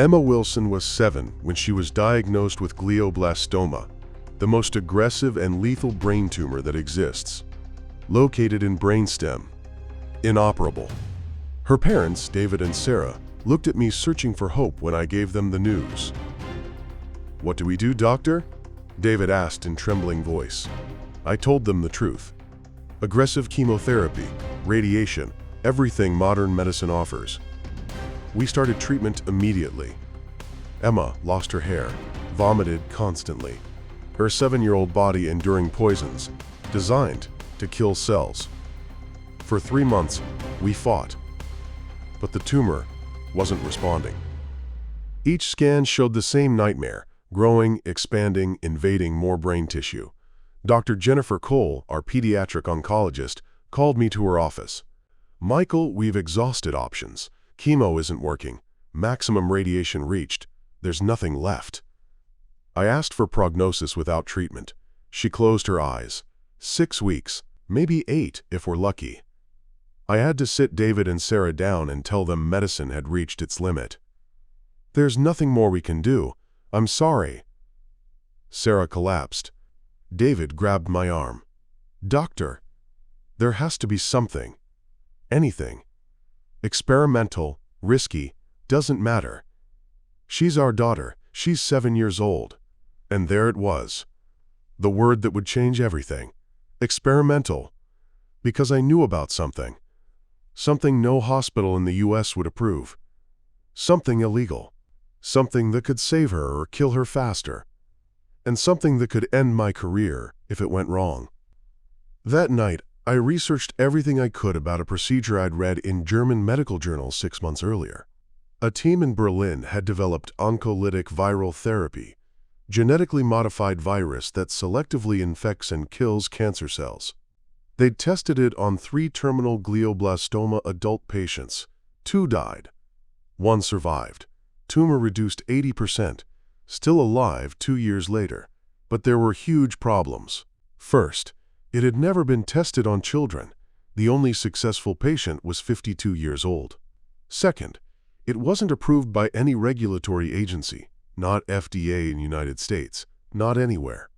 Emma Wilson was 7 when she was diagnosed with glioblastoma, the most aggressive and lethal brain tumor that exists, located in brainstem, inoperable. Her parents, David and Sarah, looked at me searching for hope when I gave them the news. "What do we do, doctor?" David asked in trembling voice. I told them the truth. Aggressive chemotherapy, radiation, everything modern medicine offers. We started treatment immediately. Emma lost her hair, vomited constantly, her 7-year-old body enduring poisons designed to kill cells. For 3 months, we fought, but the tumor wasn't responding. Each scan showed the same nightmare, growing, expanding, invading more brain tissue. Dr. Jennifer Cole, our pediatric oncologist, called me to her office. "Michael, we've exhausted options. Chemo isn't working. Maximum radiation reached. There's nothing left." I asked for prognosis without treatment. She closed her eyes. 6 weeks, maybe 8 if we're lucky. I had to sit David and Sarah down and tell them medicine had reached its limit. "There's nothing more we can do. I'm sorry." Sarah collapsed. David grabbed my arm. "Doctor, there has to be something. Anything. Experimental, risky, doesn't matter. She's our daughter. She's 7 years old." And there it was. The word that would change everything. Experimental. Because I knew about something. Something no hospital in the US would approve. Something illegal. Something that could save her or kill her faster. And something that could end my career if it went wrong. That night, I researched everything I could about a procedure I'd read in German medical journals 6 months earlier. A team in Berlin had developed oncolytic viral therapy, genetically modified virus that selectively infects and kills cancer cells. They'd tested it on 3 terminal glioblastoma adult patients. 2 died. 1 survived. Tumor reduced 80%. Still alive 2 years later. But there were huge problems. First, it had never been tested on children. The only successful patient was 52 years old. Second, it wasn't approved by any regulatory agency, not FDA in the United States, not anywhere.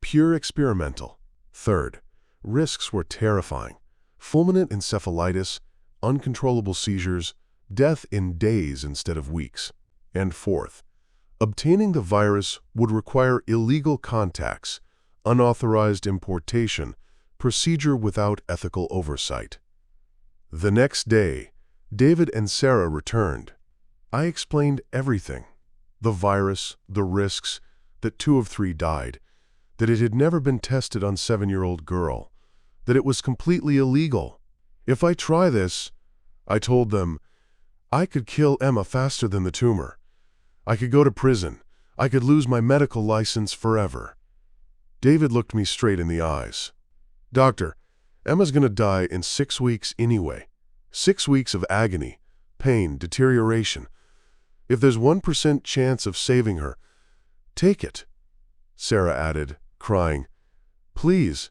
Pure experimental. Third, risks were terrifying. Fulminant encephalitis, uncontrollable seizures, death in days instead of weeks. And fourth, obtaining the virus would require illegal contacts, unauthorized importation, procedure without ethical oversight. The next day, David and Sarah returned. I explained everything. The virus, the risks, that 2 of 3 died, that it had never been tested on 7-year-old girl, that it was completely illegal. If I try this, I told them, I could kill Emma faster than the tumor. I could go to prison. I could lose my medical license forever. David looked me straight in the eyes. "Doctor, Emma's gonna die in 6 weeks anyway. 6 weeks of agony, pain, deterioration. If there's 1% chance of saving her, take it." Sarah added, crying, "Please,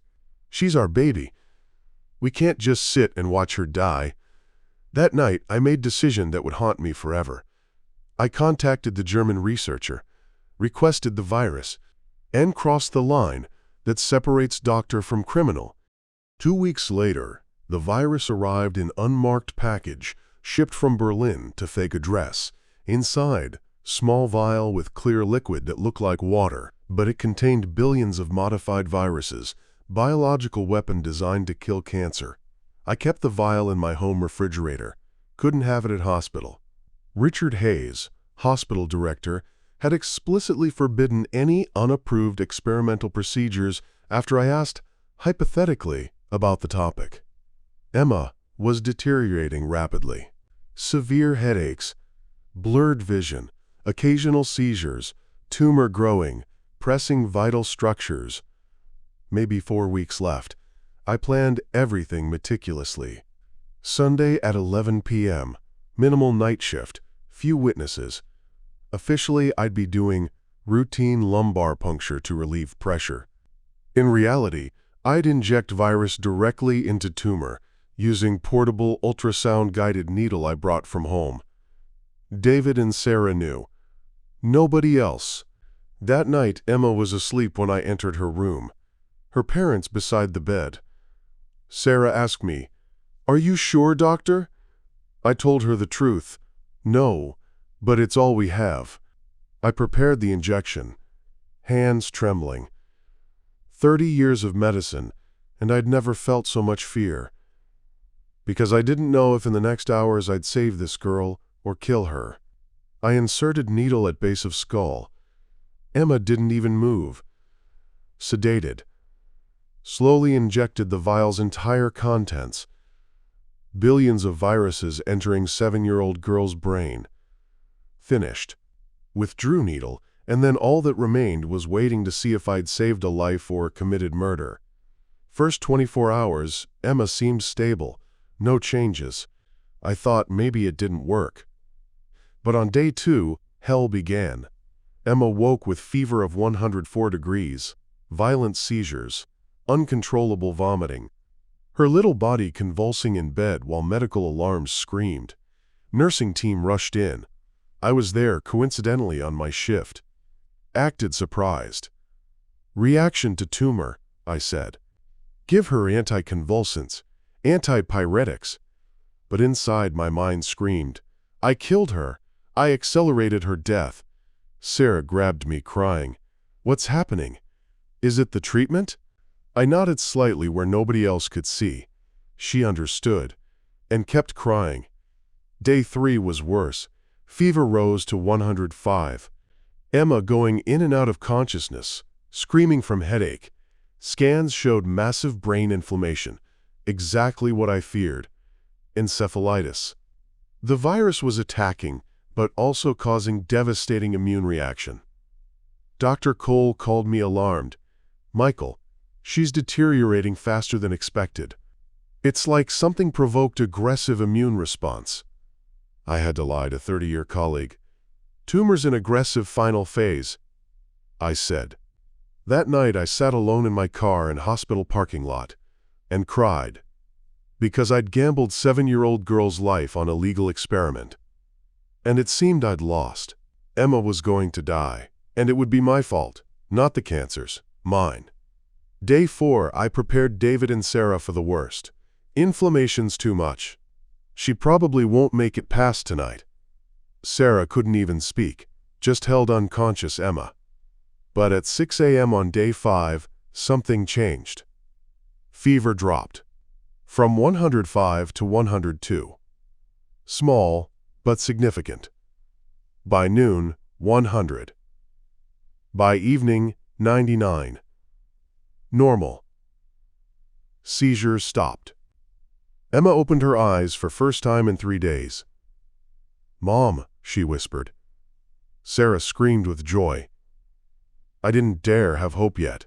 she's our baby. We can't just sit and watch her die." That night, I made a decision that would haunt me forever. I contacted the German researcher, requested the virus, and crossed the line that separates doctor from criminal. 2 weeks later, the virus arrived in unmarked package, shipped from Berlin to fake address. Inside, small vial with clear liquid that looked like water, but it contained billions of modified viruses, biological weapon designed to kill cancer. I kept the vial in my home refrigerator. Couldn't have it at hospital. Richard Hayes, hospital director, had explicitly forbidden any unapproved experimental procedures after I asked, hypothetically, about the topic. Emma was deteriorating rapidly. Severe headaches, blurred vision, occasional seizures, tumor growing, pressing vital structures. Maybe 4 weeks left. I planned everything meticulously. Sunday at 11 p.m., minimal night shift, few witnesses. Officially, I'd be doing routine lumbar puncture to relieve pressure. In reality, I'd inject virus directly into tumor, using portable ultrasound-guided needle I brought from home. David and Sarah knew. Nobody else. That night, Emma was asleep when I entered her room, her parents beside the bed. Sarah asked me, "Are you sure, doctor?" I told her the truth. "No, but it's all we have." I prepared the injection, hands trembling. 30 years of medicine, and I'd never felt so much fear. Because I didn't know if in the next hours I'd save this girl or kill her. I inserted needle at base of skull. Emma didn't even move. Sedated. Slowly injected the vial's entire contents. Billions of viruses entering 7-year-old girl's brain. Finished. Withdrew needle, and then all that remained was waiting to see if I'd saved a life or committed murder. First 24 hours, Emma seemed stable. No changes. I thought maybe it didn't work. But on day 2, hell began. Emma woke with fever of 104 degrees, violent seizures, uncontrollable vomiting. Her little body convulsing in bed while medical alarms screamed. Nursing team rushed in. I was there coincidentally on my shift. Acted surprised. "Reaction to tumor," I said. "Give her anticonvulsants, antipyretics." But inside my mind screamed, "I killed her. I accelerated her death." Sarah grabbed me, crying, "What's happening? Is it the treatment?" I nodded slightly where nobody else could see. She understood, and kept crying. Day 3 was worse. Fever rose to 105. Emma going in and out of consciousness, screaming from headache. Scans showed massive brain inflammation, exactly what I feared. Encephalitis. The virus was attacking, but also causing devastating immune reaction. Dr. Cole called me alarmed. "Michael, she's deteriorating faster than expected. It's like something provoked aggressive immune response." I had to lie to 30-year colleague. "Tumor's in aggressive final phase," I said. That night I sat alone in my car in hospital parking lot and cried because I'd gambled 7-year-old girl's life on a legal experiment. And it seemed I'd lost. Emma was going to die, and it would be my fault, not the cancer's, mine. Day 4, I prepared David and Sarah for the worst. Inflammation's too much. She probably won't make it past tonight. Sarah couldn't even speak, just held unconscious Emma. But at 6 a.m. on day 5, something changed. Fever dropped. From 105 to 102. Small, but significant. By noon, 100. By evening, 99. Normal. Seizures stopped. Emma opened her eyes for first time in 3 days. "Mom," she whispered. Sarah screamed with joy. I didn't dare have hope yet.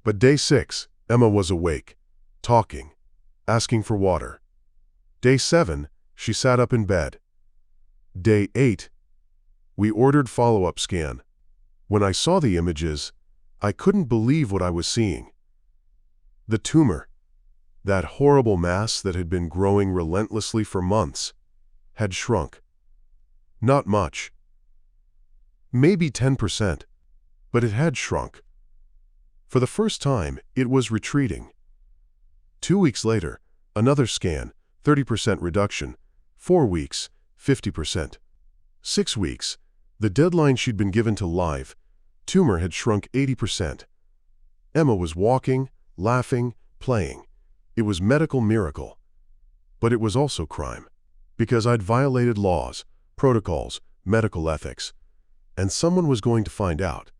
But day 6, Emma was awake, talking, asking for water. Day 7, she sat up in bed. Day 8, we ordered follow-up scan. When I saw the images, I couldn't believe what I was seeing. The tumor, that horrible mass that had been growing relentlessly for months, had shrunk. Not much. Maybe 10%, but it had shrunk. For the first time, it was retreating. 2 weeks later, another scan, 30% reduction. 4 weeks, 50%. 6 weeks, the deadline she'd been given to live, tumor had shrunk 80%. Emma was walking, laughing, playing. It was medical miracle. But it was also crime, because I'd violated laws, protocols, medical ethics, and someone was going to find out.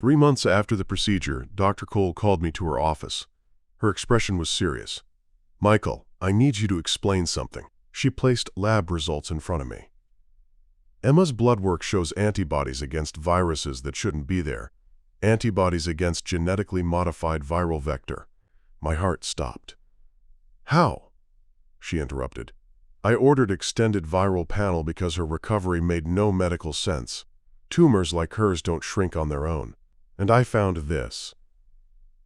3 months after the procedure, Dr. Cole called me to her office. Her expression was serious. "Michael, I need you to explain something." She placed lab results in front of me. Emma's blood work shows antibodies against viruses that shouldn't be there. Antibodies against genetically modified viral vector. My heart stopped. "How?" she interrupted. I ordered extended viral panel because her recovery made no medical sense. Tumors like hers don't shrink on their own. And I found this.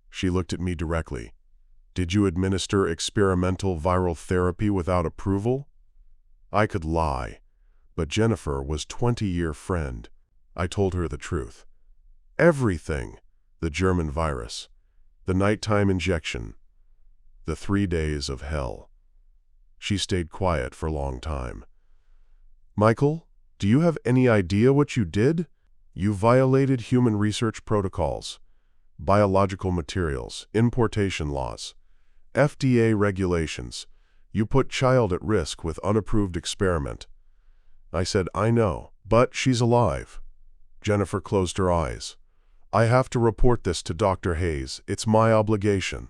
She looked at me directly. "Did you administer experimental viral therapy without approval?" I could lie, but Jennifer was 20-year friend. I told her the truth. Everything. The German virus, the nighttime injection, the 3 days of hell. She stayed quiet for a long time. Michael, do you have any idea what you did? You violated human research protocols, biological materials, importation laws, FDA regulations. You put child at risk with unapproved experiment. I said, I know, but she's alive. Jennifer closed her eyes. I have to report this to Dr. Hayes. It's my obligation.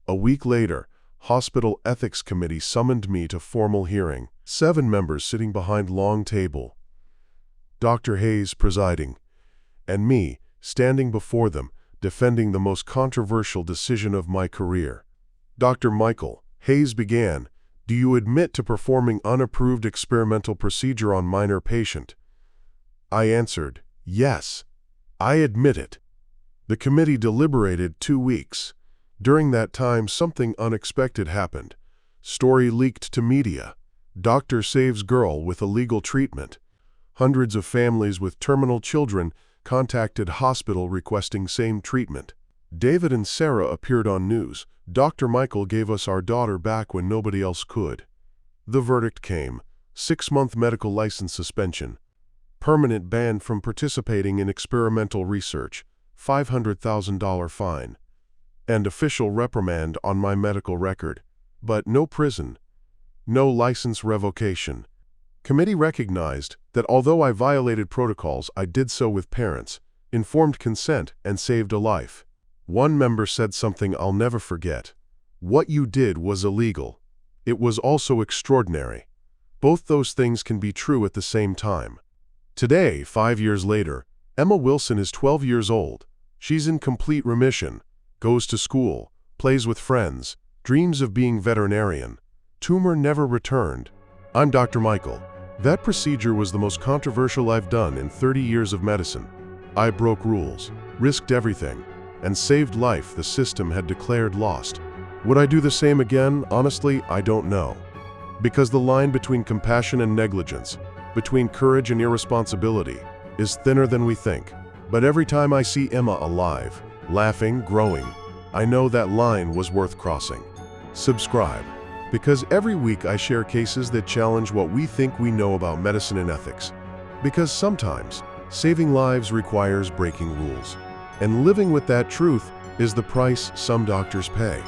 A week later, Hospital Ethics Committee summoned me to formal hearing. 7 members sitting behind long table. Dr. Hayes presiding, and me standing before them, defending the most controversial decision of my career. Dr. Michael, Hayes began, do you admit to performing unapproved experimental procedure on minor patient? I answered, yes, I admit it. The committee deliberated 2 weeks. During that time, something unexpected happened. Story leaked to media. Doctor saves girl with illegal treatment. Hundreds of families with terminal children contacted hospital requesting same treatment. David and Sarah appeared on news. Dr. Michael gave us our daughter back when nobody else could. The verdict came. 6-month medical license suspension. Permanent ban from participating in experimental research. $500,000 fine. And official reprimand on my medical record. But no prison. No license revocation. Committee recognized that although I violated protocols, I did so with parents, informed consent, and saved a life. One member said something I'll never forget. What you did was illegal. It was also extraordinary. Both those things can be true at the same time. Today, 5 years later, Emma Wilson is 12 years old. She's in complete remission, goes to school, plays with friends, dreams of being veterinarian. Tumor never returned. I'm Dr. Michael. That procedure was the most controversial I've done in 30 years of medicine. I broke rules, risked everything, and saved life the system had declared lost. Would I do the same again? Honestly, I don't know. Because the line between compassion and negligence, between courage and irresponsibility, is thinner than we think. But every time I see Emma alive, laughing, growing, I know that line was worth crossing. Subscribe, because every week I share cases that challenge what we think we know about medicine and ethics. Because sometimes, saving lives requires breaking rules. And living with that truth is the price some doctors pay.